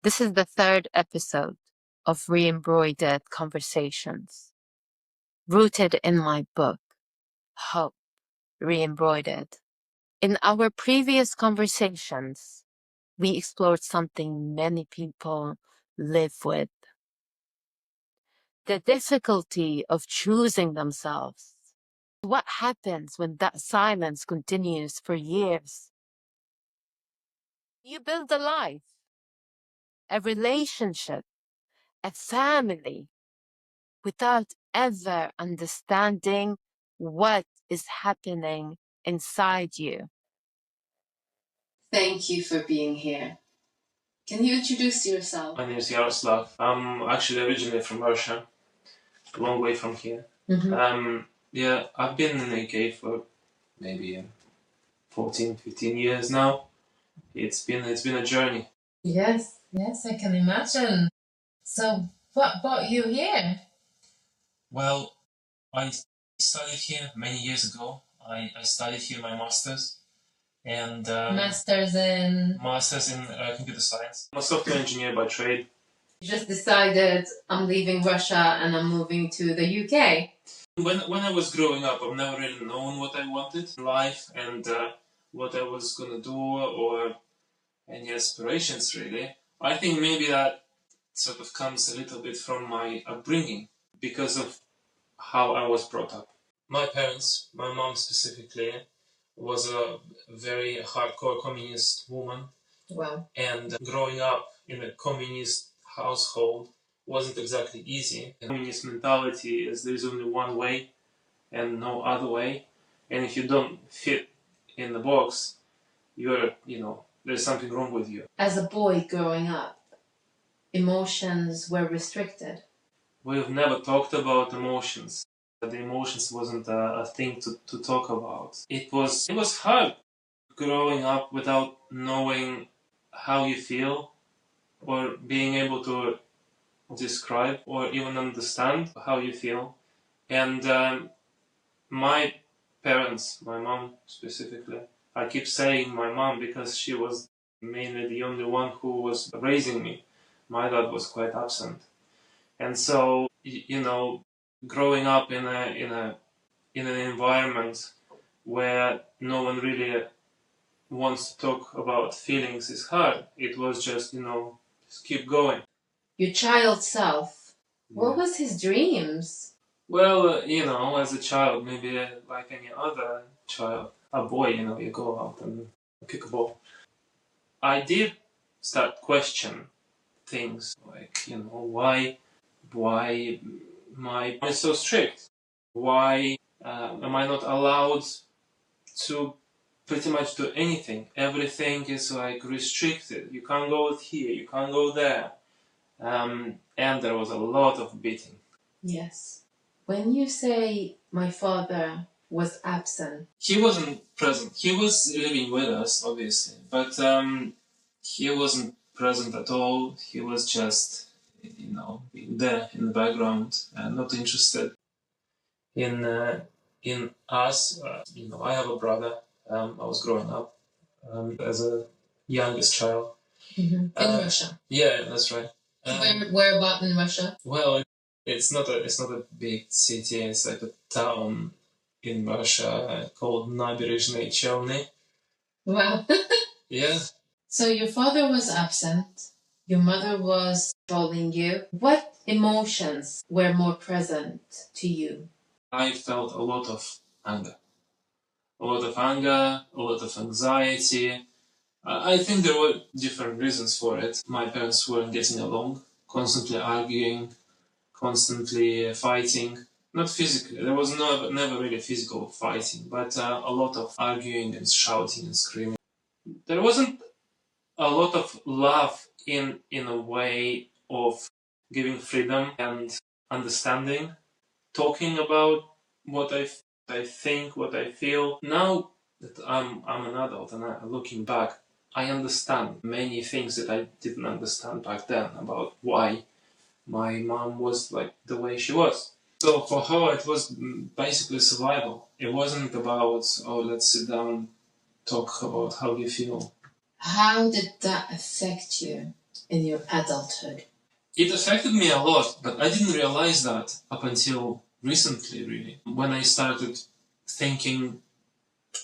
This is the third episode of Re-Embroidered Conversations, rooted in my book, Hope, Re-Embroidered. In our previous conversations, we explored something many people live with: the difficulty of choosing themselves. What happens when that silence continues for years? You build a life, a relationship, a family, without ever understanding what is happening inside you. Thank you for being here. Can you introduce yourself? My name is Yoslav. I'm actually originally from Russia, a long way from here. I've been in the UK for maybe 14, 15 years now. It's been a journey. Yes, I can imagine. So, what brought you here? Well, I studied here many years ago. I studied here my master's and Masters in? master's in computer science. I'm a software engineer by trade. You just decided, I'm leaving Russia and I'm moving to the UK. When I was growing up, I've never really known what I wanted in life and what I was gonna do or any aspirations really. I think maybe that sort of comes a little bit from my upbringing because of how I was brought up. My parents, my mom specifically, was a very hardcore communist woman. Wow. And growing up in a communist household wasn't exactly easy. Communist mentality is there's only one way and no other way. And if you don't fit in the box, there's something wrong with you. As a boy growing up, emotions were restricted. We've never talked about emotions. The emotions wasn't a thing to talk about. It was hard growing up without knowing how you feel or being able to describe or even understand how you feel. And my parents, my mom specifically, I keep saying my mom because she was mainly the only one who was raising me. My dad was quite absent. And so, growing up in an environment where no one really wants to talk about feelings is hard. It was just keep going. Your child self, what was his dreams? Well, as a child, maybe like any other child, a boy, you go out and kick a ball. I did start question things like, why my mom is so strict? Why am I not allowed to pretty much do anything? Everything is like restricted. You can't go here, you can't go there. And there was a lot of beating. Yes. When you say my father was absent, he wasn't present. He was living with us, obviously, but he wasn't present at all. He was just, there in the background and not interested in us. I have a brother. I was growing up as a youngest child. In Russia. Yeah, that's right. Where about in Russia? Well, it's not a big city. It's like a town in Russia called Naberezhnye Chelny. Wow. Yeah. So your father was absent. Your mother was controlling you. What emotions were more present to you? I felt a lot of anger. A lot of anxiety. I think there were different reasons for it. My parents weren't getting along, constantly arguing, constantly fighting. Not physically, there was never really physical fighting, but a lot of arguing and shouting and screaming. There wasn't a lot of love in a way of giving freedom and understanding, talking about what I think, what I feel. Now that I'm an adult and looking back, I understand many things that I didn't understand back then about why my mom was like the way she was. So for her, it was basically survival. It wasn't about, let's sit down, talk about how you feel. How did that affect you in your adulthood? It affected me a lot, but I didn't realize that up until recently, really. When I started thinking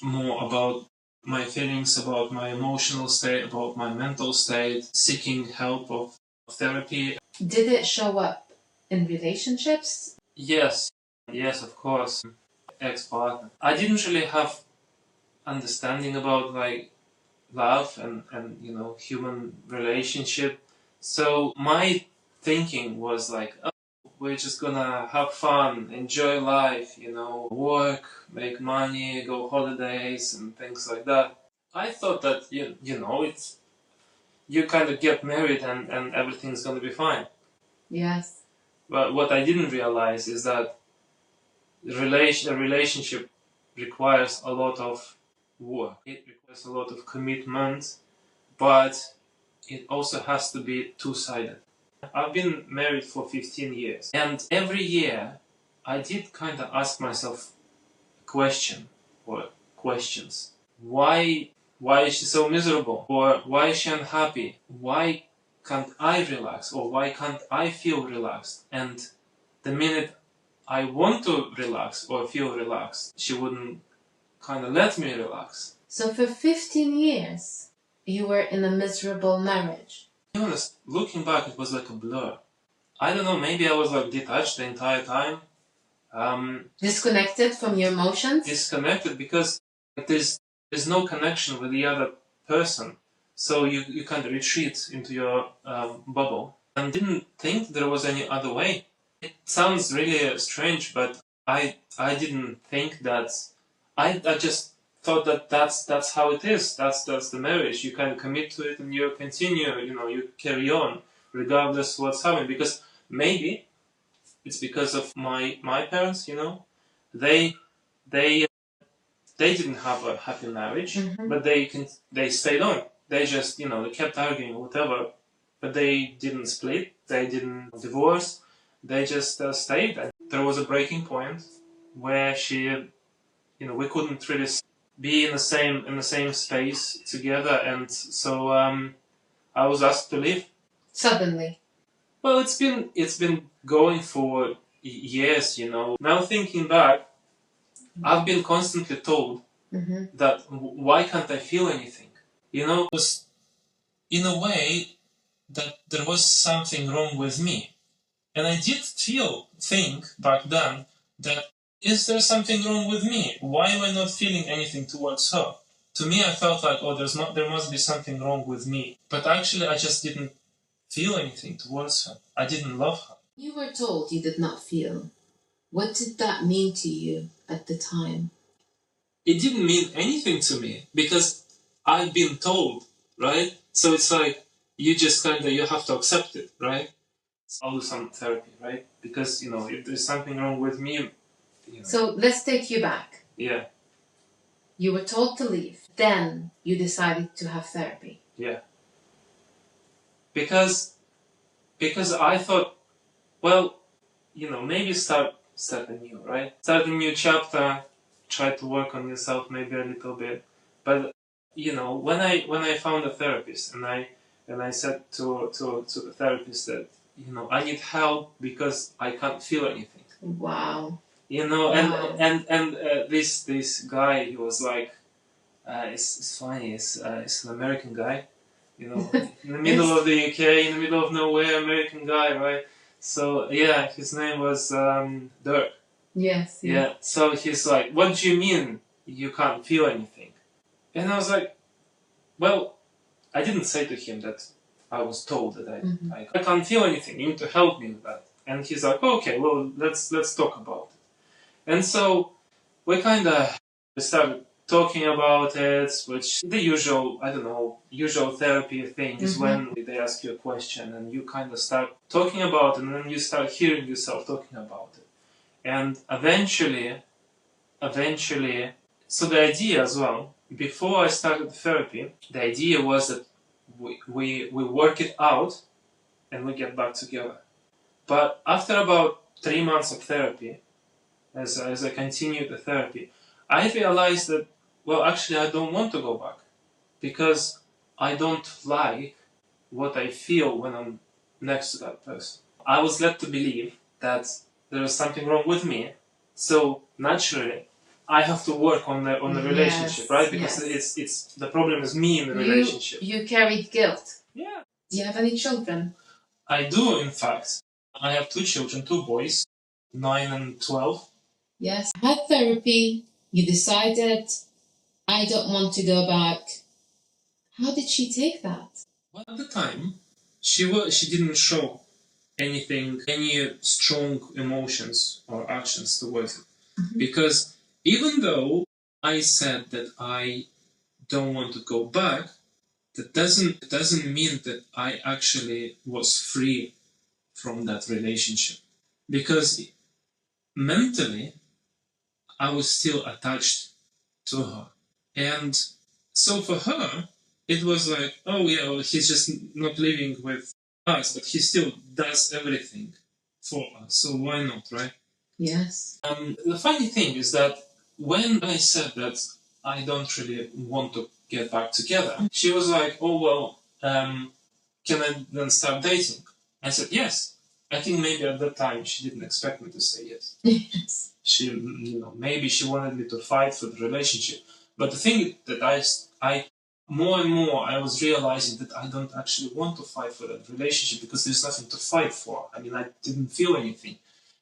more about my feelings, about my emotional state, about my mental state, seeking help of therapy. Did it show up in relationships? Yes, of course. Ex-partner. I didn't really have understanding about like love and human relationship. So my thinking was like, oh, we're just gonna have fun, enjoy life, work, make money, go holidays and things like that. I thought that it's you kind of get married and everything's gonna be fine. Yes. But what I didn't realize is that a relationship requires a lot of work. It requires a lot of commitment, but it also has to be two-sided. I've been married for 15 years, and every year I did kind of ask myself a question or questions. Why is she so miserable? Or why is she unhappy? Why can't I relax? Or why can't I feel relaxed? And the minute I want to relax or feel relaxed, she wouldn't kind of let me relax. So for 15 years, you were in a miserable marriage. To be honest, looking back, it was like a blur. I don't know, maybe I was like detached the entire time. Disconnected from your emotions? Disconnected because there's no connection with the other person. So you kind of retreat into your bubble and didn't think there was any other way. It sounds really strange, but I didn't think that. I just thought that that's how it is. That's the marriage. You kind of commit to it and you continue. You carry on regardless what's happening. Because maybe it's because of my parents. They didn't have a happy marriage, but they stayed on. They just they kept arguing or whatever, but they didn't split. They didn't divorce. They just stayed. There was a breaking point where we couldn't really be in the same space together, and so I was asked to leave. Suddenly. Well, it's been going for years. Now thinking back, I've been constantly told that why can't I feel anything? It was in a way that there was something wrong with me. And I did think back then that is there something wrong with me? Why am I not feeling anything towards her? To me, I felt like, there must be something wrong with me. But actually, I just didn't feel anything towards her. I didn't love her. You were told you did not feel. What did that mean to you at the time? It didn't mean anything to me because I've been told, right? So it's like you just you have to accept it, right? I'll do some therapy, right? Because if there's something wrong with me. So let's take you back. Yeah. You were told to leave. Then you decided to have therapy. Yeah. Because I thought, well, maybe start anew, right? Start a new chapter. Try to work on yourself maybe a little bit. But when I found a therapist and I said to the therapist that I need help because I can't feel anything. Wow. And this guy, he was like, it's funny, it's an American guy, in the middle of the UK, in the middle of nowhere, American guy, right? So yeah, his name was Dirk. Yes. Yeah. So he's like, what do you mean you can't feel anything? And I was like, well, I didn't say to him that I was told that I can't feel anything. You need to help me with that. And he's like, okay, well, let's talk about it. And so we kind of started talking about it, which the usual therapy thing is when they ask you a question and you kind of start talking about it and then you start hearing yourself talking about it. And eventually, so the idea as well, before I started therapy, the idea was that we work it out and we get back together. But after about 3 months of therapy, as I continued the therapy, I realized that, well, actually I don't want to go back because I don't like what I feel when I'm next to that person. I was led to believe that there is something wrong with me, so naturally I have to work on the relationship, right? Because it's the problem is me in the relationship. You carried guilt. Yeah. Do you have any children? I do, in fact. I have 2 children, 2 boys, 9 and 12. Yes. Had therapy. You decided, I don't want to go back. How did she take that? Well, at the time, she didn't show anything, any strong emotions or actions towards it. Mm-hmm. Because even though I said that I don't want to go back, that doesn't mean that I actually was free from that relationship. Because mentally, I was still attached to her. And so for her, it was like, oh yeah, well, he's just not living with us, but he still does everything for us. So why not, right? Yes. The funny thing is that when I said that I don't really want to get back together, she was like, oh well, can I then start dating? I said yes. I think maybe at that time she didn't expect me to say yes. Yes. She, maybe she wanted me to fight for the relationship. But the thing that I more and more I was realizing that I don't actually want to fight for that relationship because there's nothing to fight for. I mean, I didn't feel anything.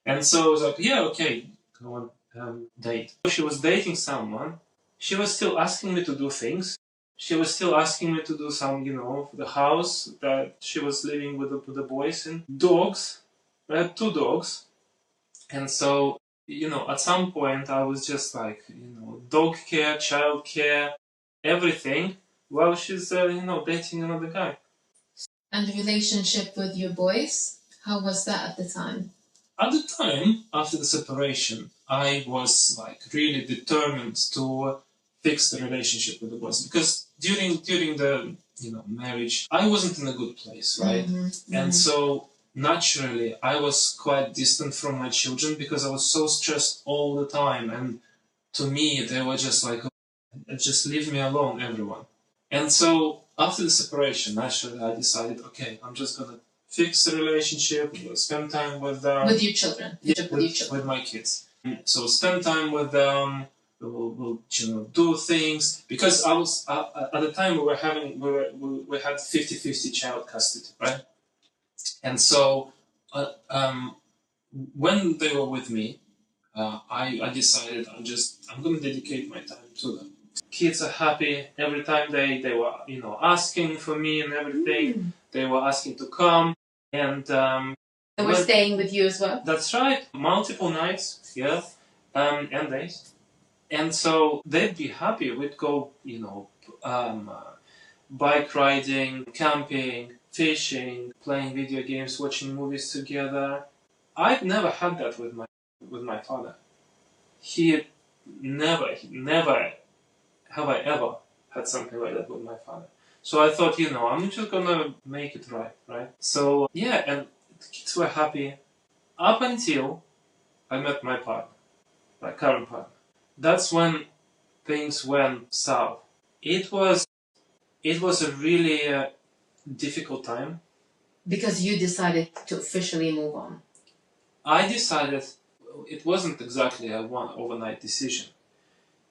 And so I was like, yeah, okay, go on, date. She was dating someone. She was still asking me to do things. She was still asking me to do some, for the house that she was living with the boys and dogs. I had 2 dogs. And so, at some point I was just like, dog care, child care, everything, while she's, dating another guy. And the relationship with your boys, how was that at the time? At the time, after the separation, I was like really determined to fix the relationship with the boys because during the marriage, I wasn't in a good place, right? Mm-hmm. And so naturally, I was quite distant from my children because I was so stressed all the time, and to me, they were just like, just leave me alone, everyone. And so after the separation, naturally, I decided, okay, I'm just gonna fix the relationship, spend time with them. With your children. Yeah, with my kids. So spend time with them. We'll do things because I was at the time we had 50-50 child custody, right? And so when they were with me, I decided I'm going to dedicate my time to them. Kids are happy every time they were asking for me and everything. They were asking to come, and they were staying with you as well. That's right, multiple nights, yeah, and days, and so they'd be happy. We'd go, bike riding, camping, fishing, playing video games, watching movies together. I've never had that with my father. He never have I ever had something like that with my father. So I thought, I'm just gonna make it right? So yeah, and the kids were happy up until I met my partner, my current partner. That's when things went south. It was a really difficult time. Because you decided to officially move on. I decided it wasn't exactly a one overnight decision.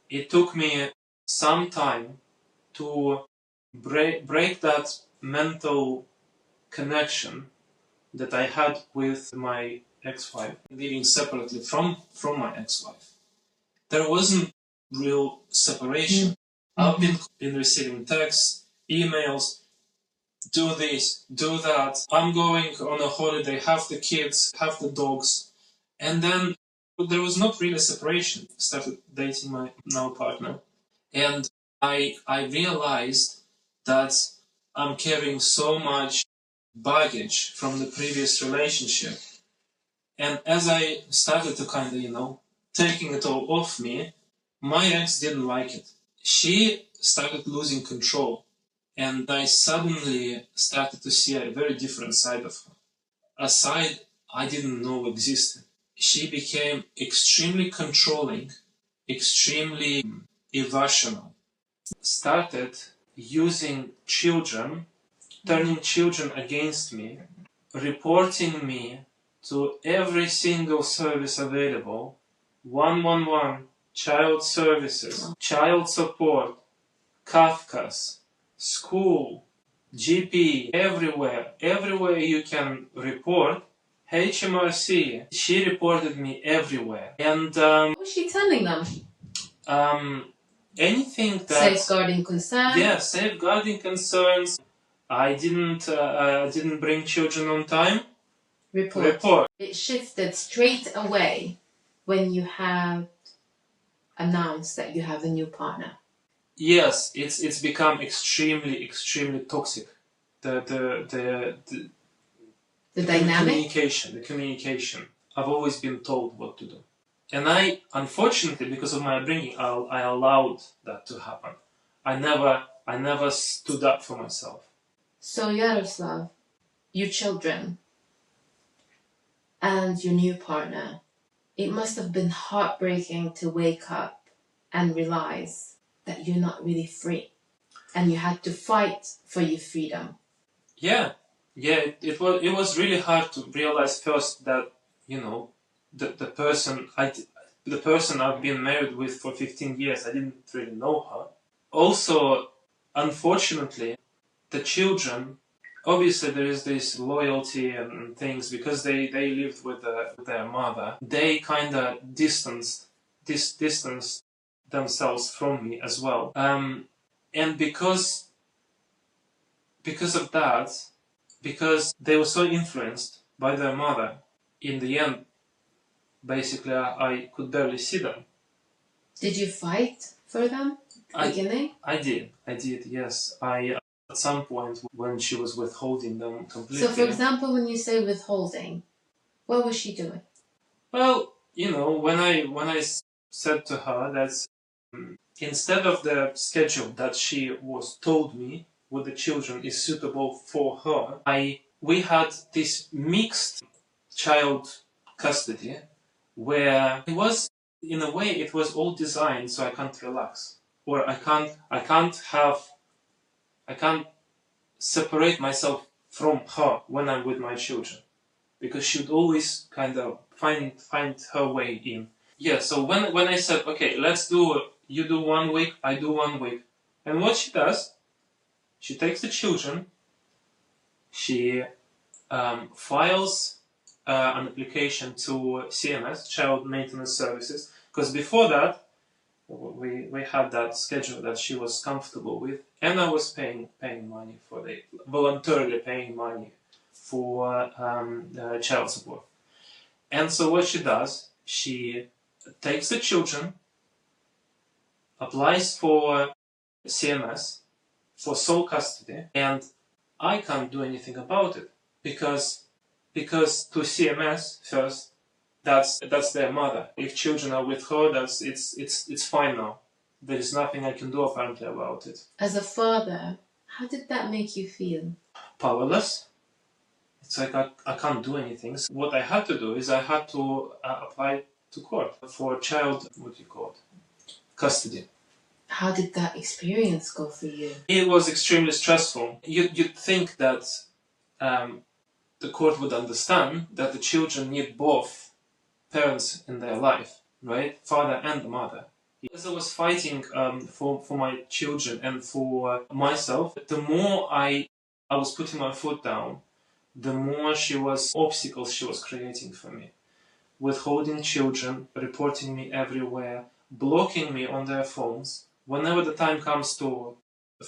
It took me some time to break that mental connection that I had with my ex-wife, living separately from my ex-wife. There wasn't real separation. Mm-hmm. I've been receiving texts, emails, do this, do that. I'm going on a holiday, have the kids, have the dogs. And then there was not really separation. I started dating my now partner. And I realized that I'm carrying so much baggage from the previous relationship. And as I started to kind of, taking it all off me, my ex didn't like it. She started losing control. And I suddenly started to see a very different side of her. A side I didn't know existed. She became extremely controlling, extremely irrational. Started using children turning children against me, reporting me to every single service available, 111, child services, child support, Kafkas, school, GP, everywhere you can report, HMRC, she reported me everywhere. And What was she telling them? Anything that... Safeguarding concerns? Yeah, safeguarding concerns. I didn't bring children on time. Report. It shifted straight away when you have announced that you have a new partner. Yes, it's become extremely toxic. The dynamic? The communication. I've always been told what to do. And I, unfortunately, because of my upbringing, I allowed that to happen. I never stood up for myself. So Yaroslav, your children and your new partner, it must have been heartbreaking to wake up and realize that you're not really free and you had to fight for your freedom. Yeah, it was really hard to realize first that, you know, the person I've been married with for 15 years, I didn't really know her. Also, unfortunately, the children, obviously there is this loyalty and things, because they lived with their mother. They kind of distanced themselves from me as well. And because of that, because they were so influenced by their mother, in the end, basically I could barely see them. Did you fight for them at the beginning? I did, yes. At some point when she was withholding them completely. So, for example, when you say withholding, what was she doing? Well, you know, when I said to her that instead of the schedule that she was told me with the children is suitable for her, we had this mixed child custody where it was, in a way, it was all designed so I can't relax, or I can't separate myself from her when I'm with my children, because she'd always kind of find her way in. Yeah, so when I said, okay, you do 1 week, I do 1 week, and what she does, she takes the children, she files an application to CMS, Child Maintenance Services, because before that, we had that schedule that she was comfortable with, and I was paying money voluntarily paying money for child support. And so what she does, she takes the children, applies for CMS for sole custody, and I can't do anything about it because to CMS first, that's their mother. If children are with her, it's fine now. There is nothing I can do apparently about it. As a father, how did that make you feel? Powerless. It's like I can't do anything. So what I had to do is I had to apply to court for child, custody. How did that experience go for you? It was extremely stressful. You'd think that the court would understand that the children need both parents in their life, right? Father and the mother. As I was fighting for my children and for myself, the more I was putting my foot down, the more obstacles she was creating for me. Withholding children, reporting me everywhere, blocking me on their phones. Whenever the time comes for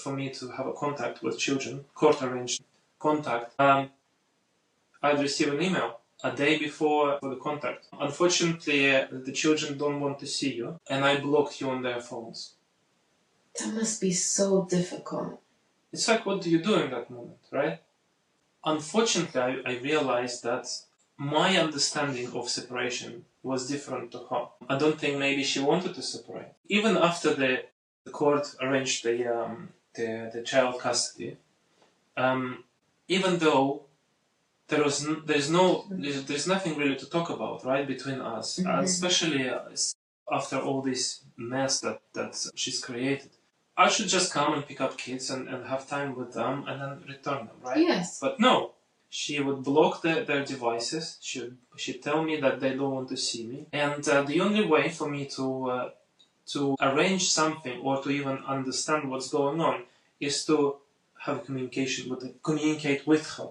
me to have a contact with children, court-arranged contact, I'd receive an email a day before for the contact. Unfortunately, the children don't want to see you, and I blocked you on their phones. That must be so difficult. It's like, what do you do in that moment, right? Unfortunately, I realized that my understanding of separation was different to her. I don't think maybe she wanted to separate. Even after the court arranged the child custody, even though there's nothing really to talk about, right, between us, especially after all this mess that she's created. I should just come and pick up kids and have time with them and then return them, right? Yes. But no, she would block their devices. She'd tell me that they don't want to see me. And the only way for me to arrange something or to even understand what's going on is to have communicate with her.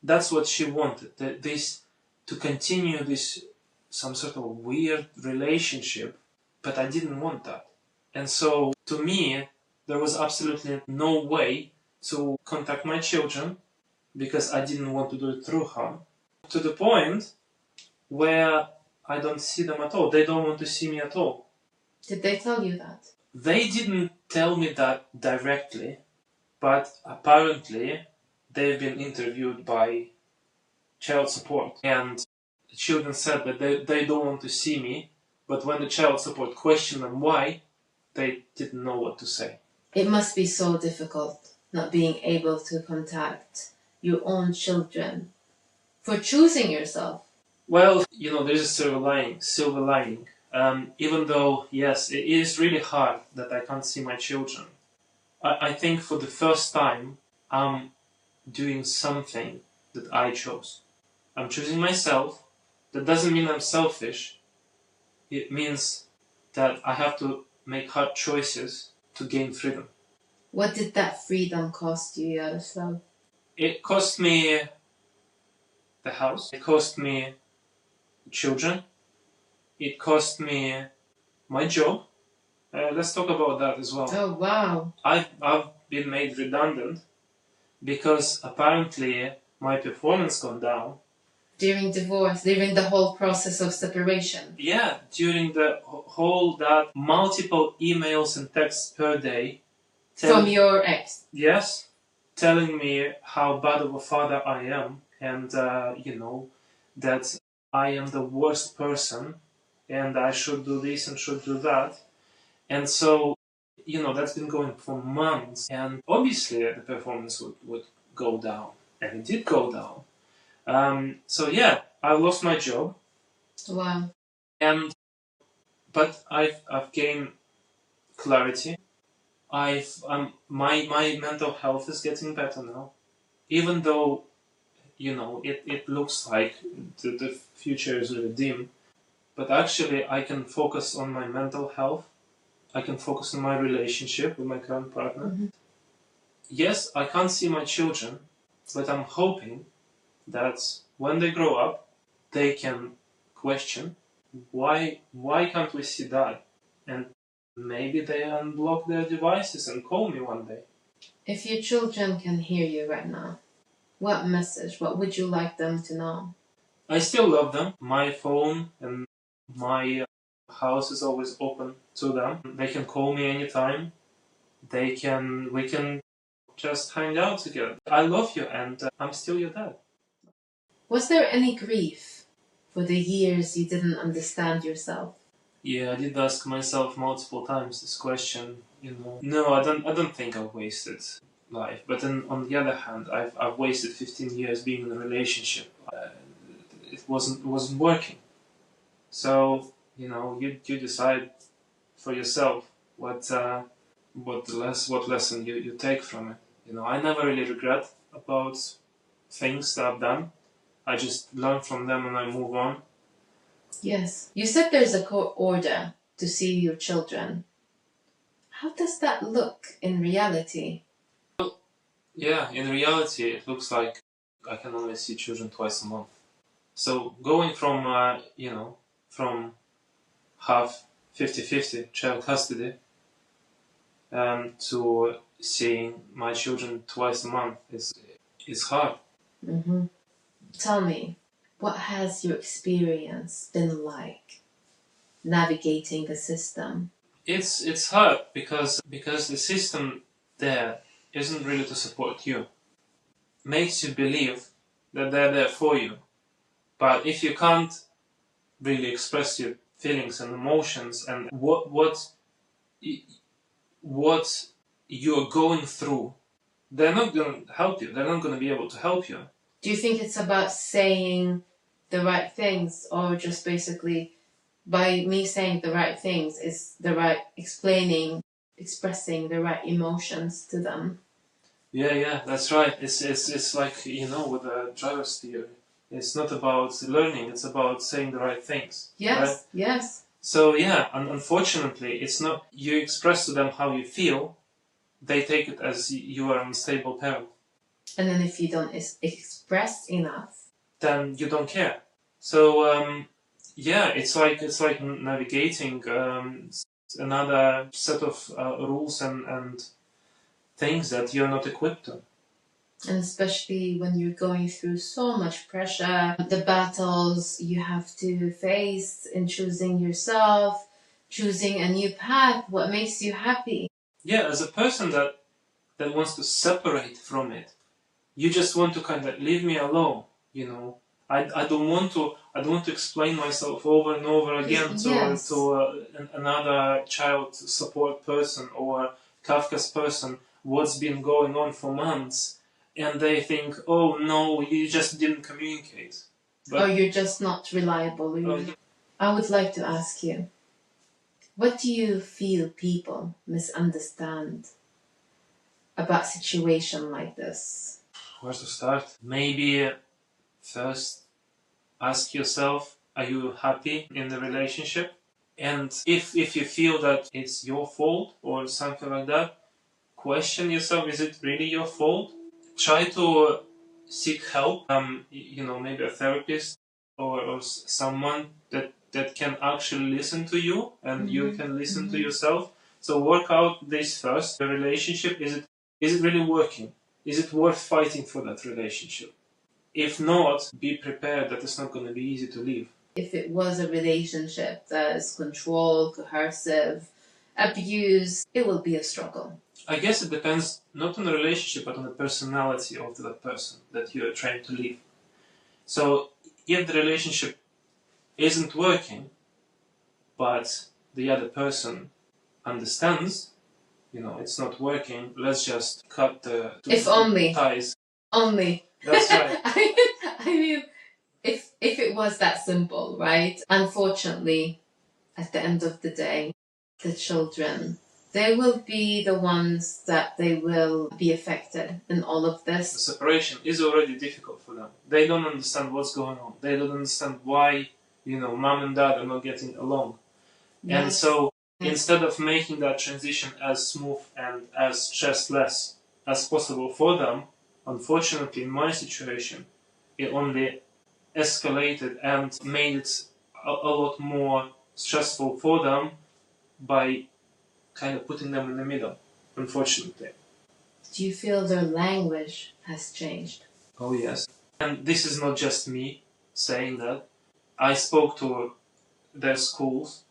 That's what she wanted. To continue this some sort of weird relationship, but I didn't want that. And so, to me, there was absolutely no way to contact my children because I didn't want to do it through her. To the point where I don't see them at all. They don't want to see me at all. Did they tell you that? They didn't tell me that directly, but apparently they've been interviewed by child support. And the children said that they don't want to see me, but when the child support questioned them why, they didn't know what to say. It must be so difficult not being able to contact your own children for choosing yourself. Well, there's a silver lining. Even though, yes, it is really hard that I can't see my children. I think for the first time, I'm doing something that I chose. I'm choosing myself. That doesn't mean I'm selfish. It means that I have to make hard choices to gain freedom. What did that freedom cost you, Yoslav? It cost me the house. It cost me children. It cost me my job. Let's talk about that as well. Oh, wow. I've been made redundant because apparently my performance gone down. During divorce, during the whole process of separation? Yeah, during the whole that multiple emails and texts per day. From your ex? Yes, telling me how bad of a father I am and, that I am the worst person and I should do this and should do that. And so, that's been going for months. And obviously the performance would go down. And it did go down. So yeah, I lost my job. Wow. But I've gained clarity. My mental health is getting better now. Even though, it looks like the future is really dim. But actually I can focus on my mental health. I can focus on my relationship with my current partner. Mm-hmm. Yes, I can't see my children, but I'm hoping that when they grow up, they can question why can't we see Dad? And maybe they unblock their devices and call me one day. If your children can hear you right now, what would you like them to know? I still love them. My phone and my house is always open to them. They can call me anytime. We can just hang out together. I love you and I'm still your dad. Was there any grief for the years you didn't understand yourself? Yeah, I did ask myself multiple times this question. No, I don't think I've wasted life. But then on the other hand, I've wasted 15 years being in a relationship. It wasn't working. So you decide for yourself what lesson you take from it. I never really regret about things that I've done. I just learn from them and I move on. Yes. You said there's a court order to see your children. How does that look in reality? Yeah, in reality, it looks like I can only see children twice a month. So going from from half 50-50 child custody to seeing my children twice a month is hard. Mm-hmm. Tell me, what has your experience been like navigating the system? It's hard because the system there isn't really to support you. Makes you believe that they're there for you. But if you can't really express your feelings and emotions and what you're going through, they're not going to help you. They're not going to be able to help you. Do you think it's about saying the right things, or just basically by me saying the right things is the right explaining expressing the right emotions to them. Yeah, that's right. It's like, with the driver's theory. It's not about learning, it's about saying the right things. Yes, right? yes. So yeah, unfortunately, it's not you express to them how you feel, they take it as you are an unstable parent. And then if you don't express enough, then you don't care. So yeah, it's like navigating another set of rules and things that you're not equipped to. and especially when you're going through so much pressure, the battles you have to face in choosing yourself, choosing a new path, what makes you happy. Yeah, as a person that wants to separate from it, you just want to kind of leave me alone. I don't want to explain myself over and over again Yes. to another child support person or Kafka's person what's been going on for months, and they think, oh no, you just didn't communicate. Or you're just not reliable. I would like to ask you, what do you feel people misunderstand about situation like this? Where to start? Maybe first ask yourself, are you happy in the relationship? And if you feel that it's your fault or something like that, question yourself, is it really your fault? Try to seek help, maybe a therapist or someone that can actually listen to you and you can listen to yourself. So work out this first. The relationship, is it really working? Is it worth fighting for that relationship? If not, be prepared that it's not going to be easy to leave. If it was a relationship that is controlled, coercive, abused, it will be a struggle. I guess it depends not on the relationship but on the personality of the person that you are trying to leave. So if the relationship isn't working, but the other person understands, it's not working, let's just cut the If only. ties. Only. That's right. I mean, if it was that simple, right? Unfortunately, at the end of the day, the children, they will be the ones that they will be affected in all of this. The separation is already difficult for them. They don't understand what's going on. They don't understand why, mom and dad are not getting along. Yes. And so instead of making that transition as smooth and as stressless as possible for them, unfortunately in my situation, it only escalated and made it a lot more stressful for them by kind of putting them in the middle, unfortunately. Do you feel their language has changed? Oh yes. And this is not just me saying that. I spoke to their schools.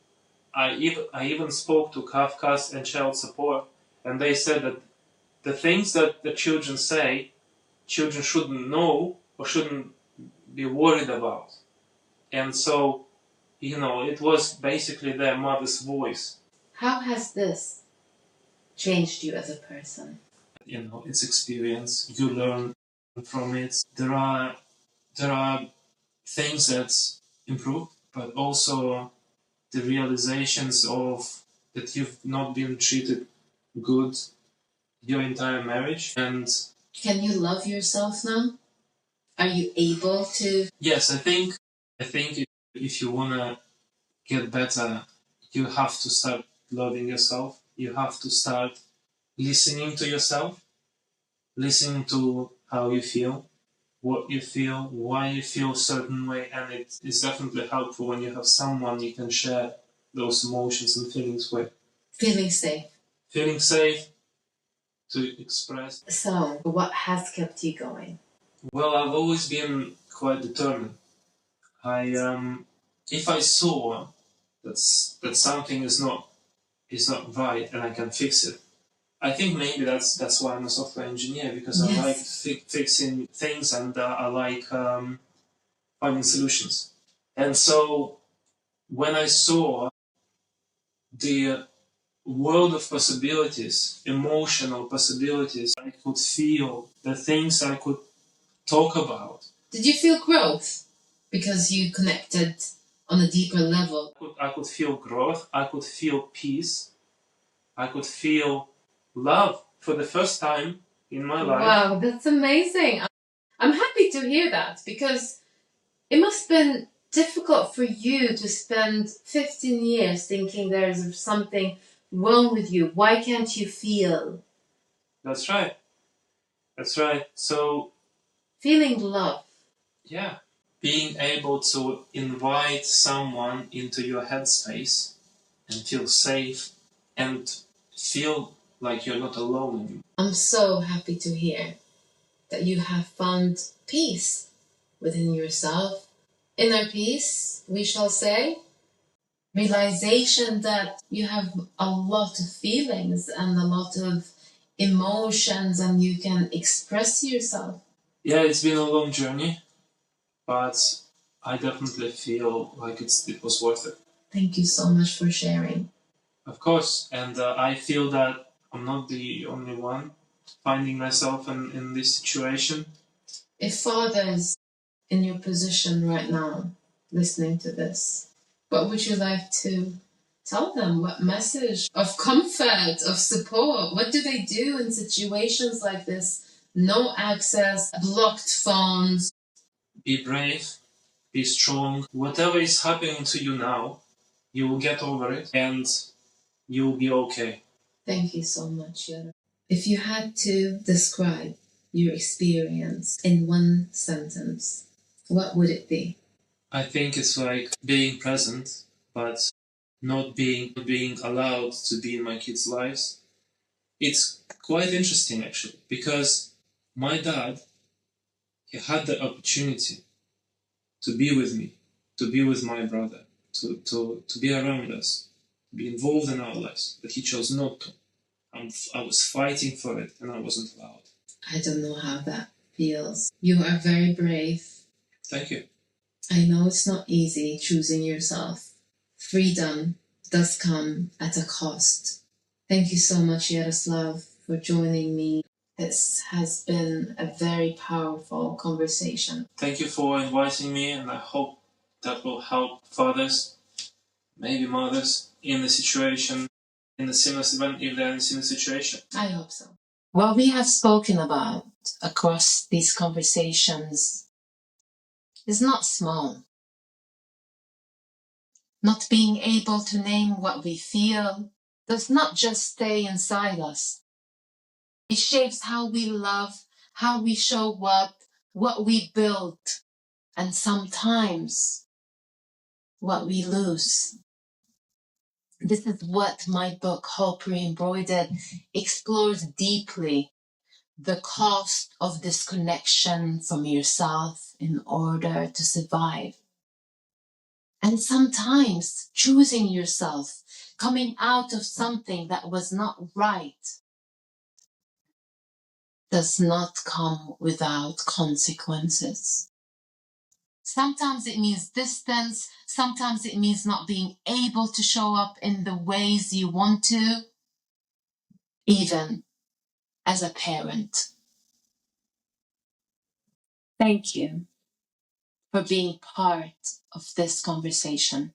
I even spoke to Kafkas and child support, and they said that the things that the children say, children shouldn't know or shouldn't be worried about. And so, it was basically their mother's voice. How has this changed you as a person? It's experience. You learn from it. There are things that improve, but also the realizations of that you've not been treated good your entire marriage. And can you love yourself now? Are you able to? Yes, I think if you wanna get better, you have to start loving yourself. You have to start listening to yourself, listening to how you feel, what you feel, why you feel a certain way, and it is definitely helpful when you have someone you can share those emotions and feelings with. Feeling safe. Feeling safe to express. So, what has kept you going? Well, I've always been quite determined. If I saw that something is not right and I can fix it, I think maybe that's why I'm a software engineer, because I like fixing things and I like finding solutions. And so when I saw the world of possibilities, emotional possibilities, I could feel the things I could talk about. Did you feel growth because you connected on a deeper level? I could feel growth, I could feel peace, I could feel love for the first time in my life. Wow, that's amazing. I'm happy to hear that, because it must have been difficult for you to spend 15 years thinking there's something wrong with you. Why can't you feel? That's right. That's right. So, feeling love. Yeah. Being able to invite someone into your headspace and feel safe and feel like you're not alone anymore. I'm so happy to hear that you have found peace within yourself. Inner peace, we shall say. Realization that you have a lot of feelings and a lot of emotions and you can express yourself. Yeah, it's been a long journey, but I definitely feel like it was worth it. Thank you so much for sharing. Of course, and I feel that I'm not the only one finding myself in this situation. If fathers in your position right now listening to this, what would you like to tell them? What message of comfort, of support? What do they do in situations like this? No access, blocked phones. Be brave, be strong. Whatever is happening to you now, you will get over it and you'll be okay. Thank you so much, Yoslav. If you had to describe your experience in one sentence, what would it be? I think it's like being present, but not being allowed to be in my kids' lives. It's quite interesting actually, because my dad, he had the opportunity to be with me, to be with my brother, to be around us, to be involved in our lives, but he chose not to. I was fighting for it and I wasn't allowed. I don't know how that feels. You are very brave. Thank you. I know it's not easy choosing yourself. Freedom does come at a cost. Thank you so much, Yoslav, for joining me. This has been a very powerful conversation. Thank you for inviting me, and I hope that will help fathers, maybe mothers, in the situation, in the similar event, if they're in a similar situation. I hope so. What we have spoken about across these conversations is not small. Not being able to name what we feel does not just stay inside us. It shapes how we love, how we show up, what we build, and sometimes what we lose. This is what my book, Hope Re-Embroidered, explores deeply. The cost of disconnection from yourself in order to survive. And sometimes choosing yourself, coming out of something that was not right, does not come without consequences. Sometimes it means distance, sometimes it means not being able to show up in the ways you want to, even as a parent. Thank you for being part of this conversation.